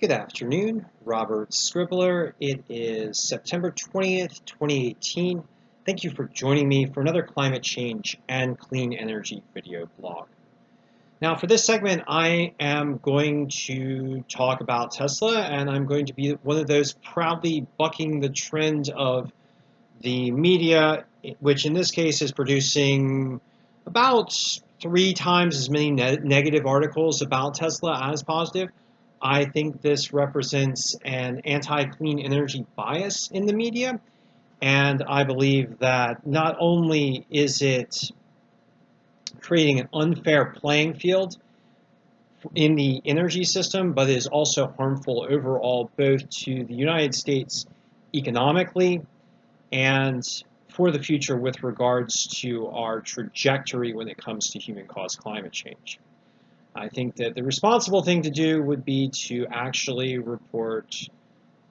Good afternoon, Robert Scribbler. It is September 20th, 2018. Thank you for joining me for another climate change and clean energy video blog. Now for this segment, I am going to talk about Tesla, and I'm going to be one of those proudly bucking the trend of the media, which in this case is producing about 3 times as many negative articles about Tesla as positive. I think this represents an anti-clean energy bias in the media, and I believe that not only is it creating an unfair playing field in the energy system, but it is also harmful overall both to the United States economically and for the future with regards to our trajectory when it comes to human-caused climate change. I think that the responsible thing to do would be to actually report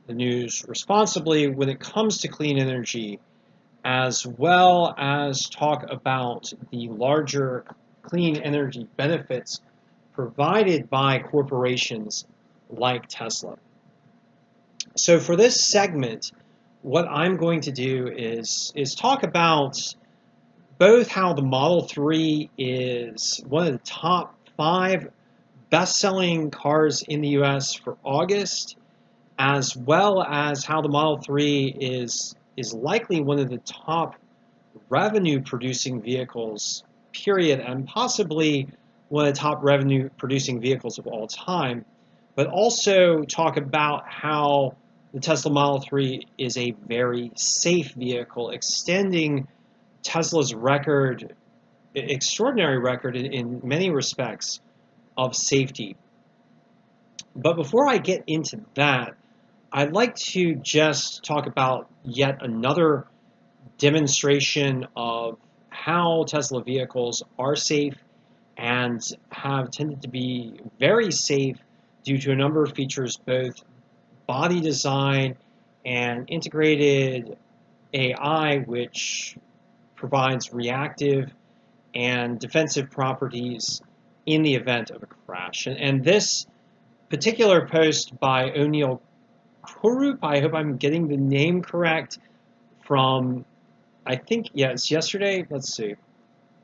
the news responsibly when it comes to clean energy, as well as talk about the larger clean energy benefits provided by corporations like Tesla. So for this segment, what I'm going to do is talk about both how the Model 3 is one of the top 5 best-selling cars in the US for August, as well as how the Model 3 is likely one of the top revenue-producing vehicles, period, and possibly one of the top revenue-producing vehicles of all time, but also talk about how the Tesla Model 3 is a very safe vehicle, extending Tesla's record, extraordinary record in many respects, of safety. But before I get into that, I'd like to just talk about yet another demonstration of how Tesla vehicles are safe and have tended to be very safe due to a number of features, both body design and integrated AI, which provides reactive and defensive properties in the event of a crash. And this particular post by O'Neill Kurup, I hope I'm getting the name correct, from, I think, yeah, it's yesterday. Let's see.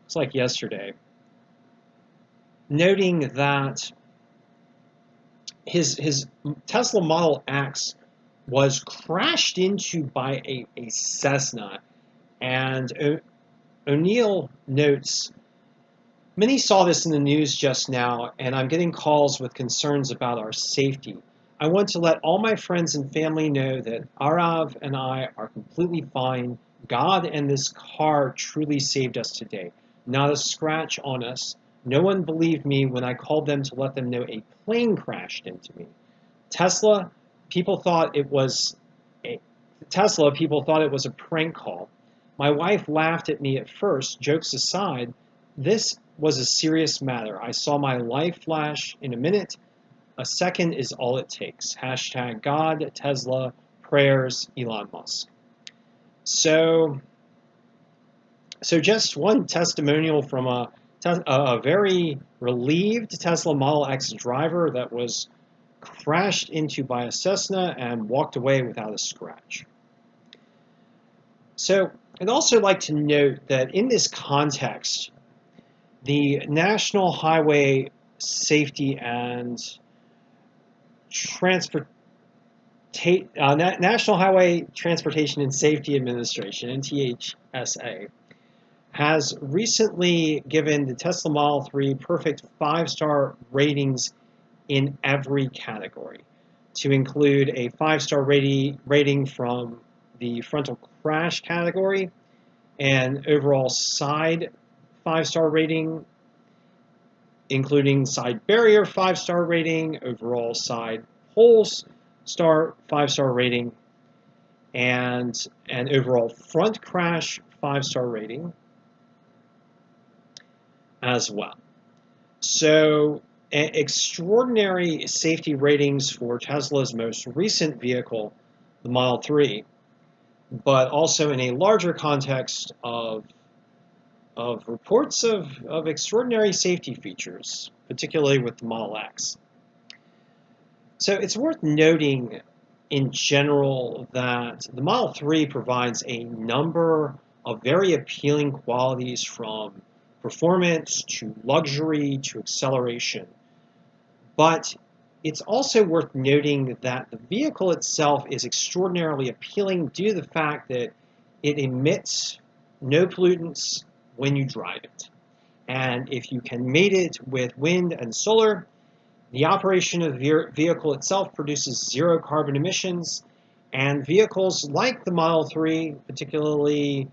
It's like yesterday. Noting that his Tesla Model X was crashed into by a Cessna. And O'Neill notes, many saw this in the news just now, and I'm getting calls with concerns about our safety. I want to let all my friends and family know that Arav and I are completely fine. God and this car truly saved us today. Not a scratch on us. No one believed me when I called them to let them know a plane crashed into me. Tesla, people thought it was a prank call. My wife laughed at me at first. Jokes aside, this was a serious matter. I saw my life flash in a minute. A second is all it takes. Hashtag God, Tesla, prayers, Elon Musk. So just one testimonial from a very relieved Tesla Model X driver that was crashed into by a Cessna and walked away without a scratch. So I'd also like to note that in this context, the National Highway Safety and National Highway Transportation and Safety Administration, NHTSA, has recently given the Tesla Model 3 perfect 5-star ratings in every category, to include a 5-star rating from the frontal crash category, and overall side 5-star rating, including side barrier 5-star rating, overall side holes 5-star rating, and an overall front crash 5-star rating as well. So extraordinary safety ratings for Tesla's most recent vehicle, the Model 3, but also in a larger context of reports of extraordinary safety features, particularly with the Model X. So it's worth noting in general that the Model 3 provides a number of very appealing qualities, from performance to luxury to acceleration. But it's also worth noting that the vehicle itself is extraordinarily appealing due to the fact that it emits no pollutants when you drive it. And if you can mate it with wind and solar, the operation of the vehicle itself produces zero carbon emissions, and vehicles like the Model 3, particularly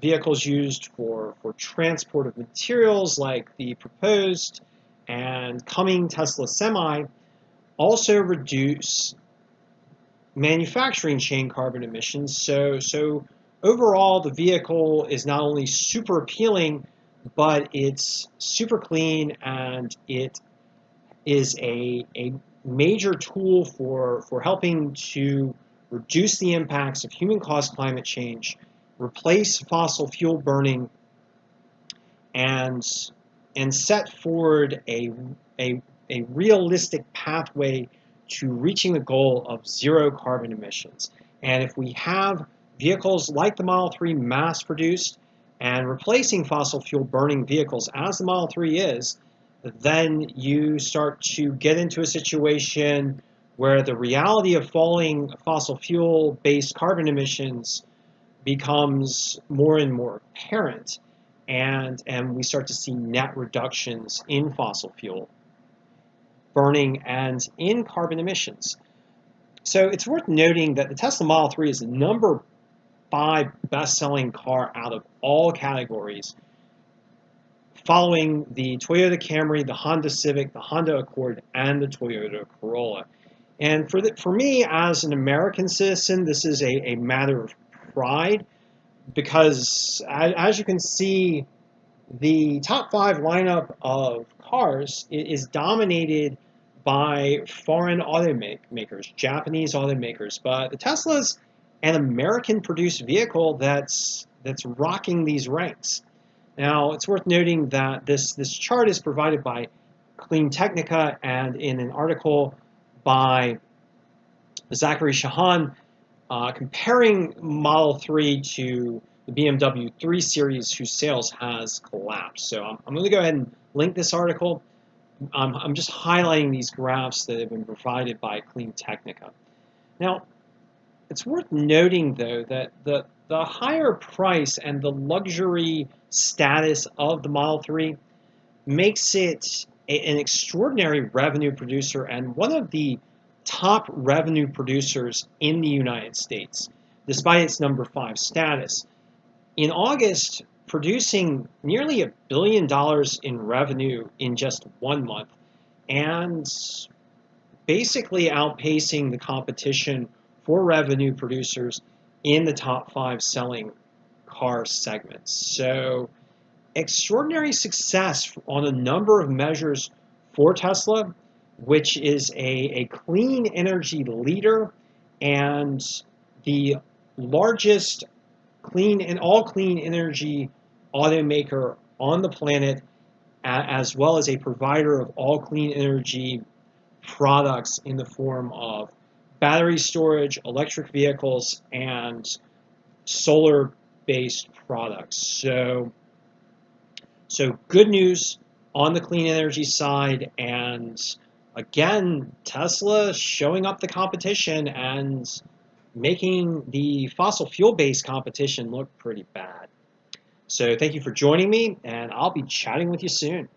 vehicles used for transport of materials like the proposed and coming Tesla Semi, also reduce manufacturing chain carbon emissions. So overall, the vehicle is not only super appealing, but it's super clean, and it is a major tool for helping to reduce the impacts of human-caused climate change, replace fossil fuel burning, and set forward a realistic pathway to reaching the goal of zero carbon emissions. And if we have vehicles like the Model 3 mass-produced and replacing fossil fuel burning vehicles as the Model 3 is, then you start to get into a situation where the reality of falling fossil fuel-based carbon emissions becomes more and more apparent, and we start to see net reductions in fossil fuel burning and in carbon emissions. So it's worth noting that the Tesla Model 3 is the number 5 best-selling car out of all categories, following the Toyota Camry, the Honda Civic, the Honda Accord, and the Toyota Corolla. And for me, as an American citizen, this is a matter of pride, because as you can see, the top 5 lineup of cars is dominated by foreign automakers, Japanese automakers, but the Tesla's an American-produced vehicle that's rocking these ranks. Now, it's worth noting that this chart is provided by Clean Technica, and in an article by Zachary Shahan comparing Model 3 to the BMW 3 Series, whose sales has collapsed. So I'm going to go ahead and link this article. I'm just highlighting these graphs that have been provided by Clean Technica. Now, it's worth noting, though, that the higher price and the luxury status of the Model 3 makes it an extraordinary revenue producer and one of the top revenue producers in the United States, despite its number 5 status. In August, producing nearly $1 billion in revenue in just 1 month, and basically outpacing the competition for revenue producers in the top 5 selling car segments. So extraordinary success on a number of measures for Tesla, which is a clean energy leader and the largest clean energy automaker on the planet, as well as a provider of all clean energy products in the form of battery storage, electric vehicles, and solar-based products. So good news on the clean energy side, and again, Tesla showing up the competition and making the fossil fuel-based competition look pretty bad. So thank you for joining me, and I'll be chatting with you soon.